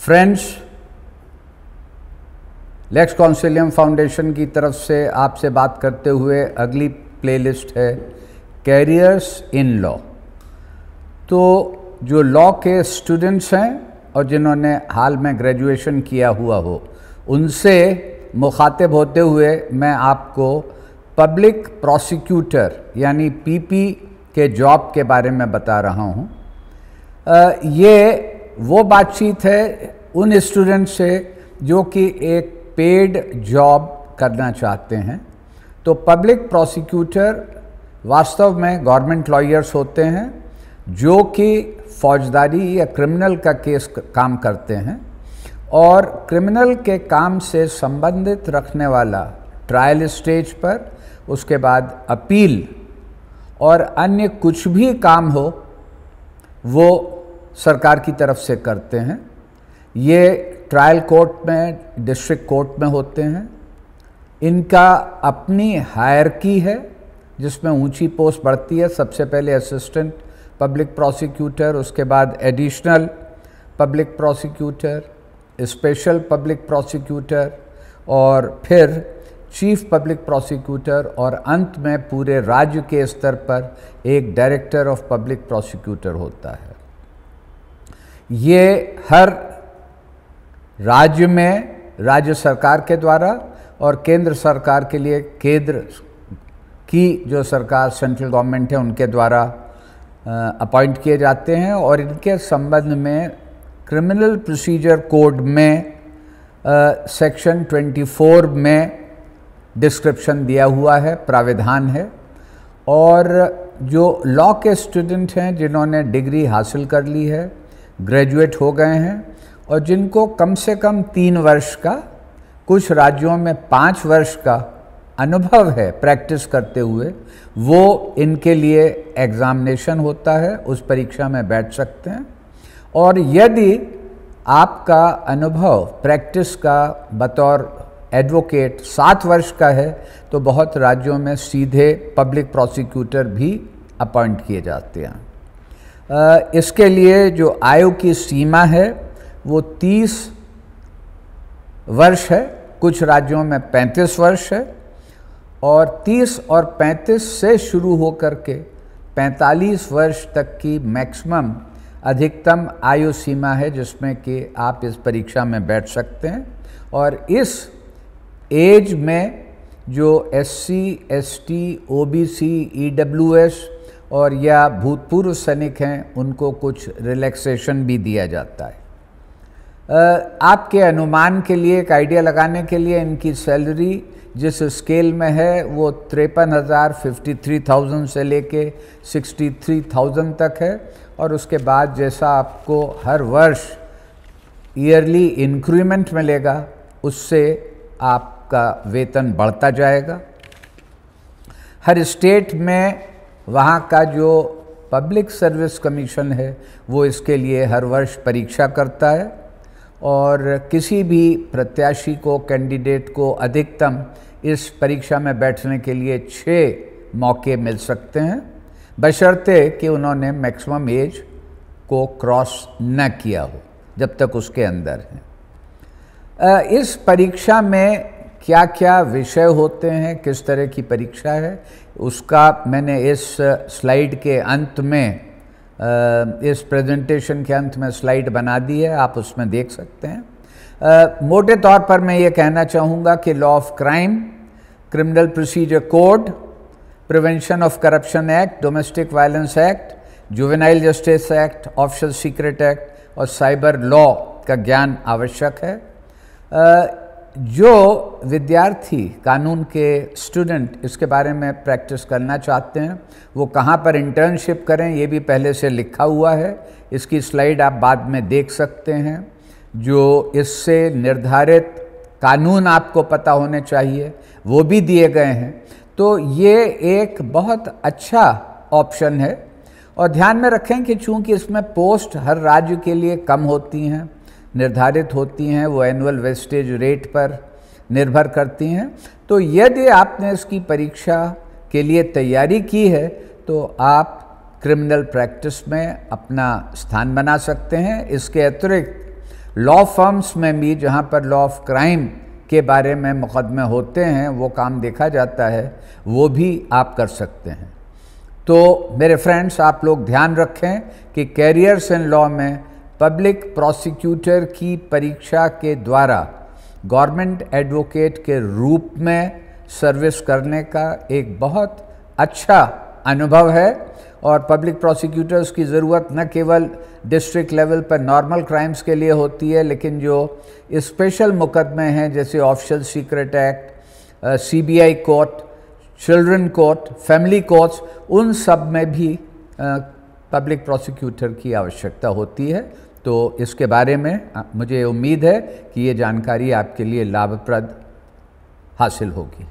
Friends, Lex Consilium foundation की तरफ से आपसे बात करते हुए अगली प्लेलिस्ट है कैरियर्स इन लॉ। तो जो लॉ के स्टूडेंट्स हैं और जिन्होंने हाल में ग्रेजुएशन किया हुआ हो, उनसे मुखातिब होते हुए मैं आपको पब्लिक प्रोसिक्यूटर यानी पीपी के जॉब के बारे में बता रहा हूँ। ये वो बातचीत है उन स्टूडेंट से जो कि एक पेड जॉब करना चाहते हैं। तो पब्लिक प्रोसिक्यूटर वास्तव में गवर्नमेंट लॉयर्स होते हैं जो कि फौजदारी या क्रिमिनल का केस काम करते हैं और क्रिमिनल के काम से संबंधित रखने वाला ट्रायल स्टेज पर, उसके बाद अपील और अन्य कुछ भी काम हो वो सरकार की तरफ से करते हैं। ये ट्रायल कोर्ट में, डिस्ट्रिक्ट कोर्ट में होते हैं। इनका अपनी हायरकी है जिसमें ऊंची पोस्ट बढ़ती है। सबसे पहले असिस्टेंट पब्लिक प्रोसिक्यूटर, उसके बाद additional public prosecutor, special public prosecutor और फिर चीफ पब्लिक प्रोसिक्यूटर और अंत में पूरे राज्य के स्तर पर एक डायरेक्टर ऑफ पब्लिक प्रोसिक्यूटर होता है। ये हर राज्य में राज्य सरकार के द्वारा और केंद्र सरकार के लिए केंद्र की जो सरकार सेंट्रल गवर्नमेंट है उनके द्वारा अपॉइंट किए जाते हैं और इनके संबंध में क्रिमिनल प्रोसीजर कोड में सेक्शन 24 में डिस्क्रिप्शन दिया हुआ है, प्राविधान है। और जो लॉ के स्टूडेंट हैं जिन्होंने डिग्री हासिल कर ली है, ग्रेजुएट हो गए हैं और जिनको कम से कम 3 वर्ष का, कुछ राज्यों में 5 वर्ष का अनुभव है प्रैक्टिस करते हुए, वो इनके लिए एग्ज़ामिनेशन होता है, उस परीक्षा में बैठ सकते हैं। और यदि आपका अनुभव प्रैक्टिस का बतौर एडवोकेट 7 वर्ष का है तो बहुत राज्यों में सीधे पब्लिक प्रोसिक्यूटर भी अपॉइंट किए जाते हैं। इसके लिए जो आयु की सीमा है वो 30 वर्ष है, कुछ राज्यों में 35 वर्ष है और 30 और 35 से शुरू होकर के 45 वर्ष तक की मैक्सिमम अधिकतम आयु सीमा है जिसमें कि आप इस परीक्षा में बैठ सकते हैं। और इस एज में जो SC, ST, OBC, EWS और या भूतपूर्व सैनिक हैं उनको कुछ रिलैक्सेशन भी दिया जाता है। आपके अनुमान के लिए, एक आइडिया लगाने के लिए, इनकी सैलरी जिस स्केल में है वो 53,000 53,000 से लेके 63,000 तक है और उसके बाद जैसा आपको हर वर्ष ईयरली इंक्रीमेंट मिलेगा उससे आपका वेतन बढ़ता जाएगा। हर स्टेट में वहाँ का जो पब्लिक सर्विस कमीशन है वो इसके लिए हर वर्ष परीक्षा करता है और किसी भी प्रत्याशी को, कैंडिडेट को अधिकतम इस परीक्षा में बैठने के लिए 6 मौके मिल सकते हैं, बशर्ते कि उन्होंने मैक्सिमम एज को क्रॉस न किया हो जब तक उसके अंदर है। इस परीक्षा में क्या क्या विषय होते हैं, किस तरह की परीक्षा है, उसका मैंने इस स्लाइड के अंत में, इस प्रेजेंटेशन के अंत में स्लाइड बना दी है, आप उसमें देख सकते हैं। मोटे तौर पर मैं ये कहना चाहूँगा कि law of crime, criminal procedure code, prevention of corruption act, domestic violence act, juvenile justice act, official secret act और साइबर लॉ का ज्ञान आवश्यक है। जो विद्यार्थी, कानून के स्टूडेंट इसके बारे में प्रैक्टिस करना चाहते हैं वो कहाँ पर इंटर्नशिप करें ये भी पहले से लिखा हुआ है, इसकी स्लाइड आप बाद में देख सकते हैं। जो इससे निर्धारित कानून आपको पता होने चाहिए वो भी दिए गए हैं। तो ये एक बहुत अच्छा ऑप्शन है और ध्यान में रखें कि चूँकि इसमें पोस्ट हर राज्य के लिए कम होती हैं, निर्धारित होती हैं, वो एनुअल वेस्टेज रेट पर निर्भर करती हैं। तो यदि आपने इसकी परीक्षा के लिए तैयारी की है तो आप क्रिमिनल प्रैक्टिस में अपना स्थान बना सकते हैं। इसके अतिरिक्त लॉ फर्म्स में भी जहाँ पर लॉ ऑफ क्राइम के बारे में मुकदमे होते हैं, वो काम देखा जाता है, वो भी आप कर सकते हैं। तो मेरे फ्रेंड्स, आप लोग ध्यान रखें कि कैरियर्स इन लॉ में पब्लिक प्रोसिक्यूटर की परीक्षा के द्वारा गवर्नमेंट एडवोकेट के रूप में सर्विस करने का एक बहुत अच्छा अनुभव है। और पब्लिक प्रोसिक्यूटर्स की ज़रूरत न केवल डिस्ट्रिक्ट लेवल पर नॉर्मल क्राइम्स के लिए होती है, लेकिन जो स्पेशल मुकदमे हैं जैसे official secret act, CBI court, children court, family courts, उन सब में भी पब्लिक प्रोसिक्यूटर की आवश्यकता होती है। तो इसके बारे में मुझे उम्मीद है कि ये जानकारी आपके लिए लाभप्रद हासिल होगी।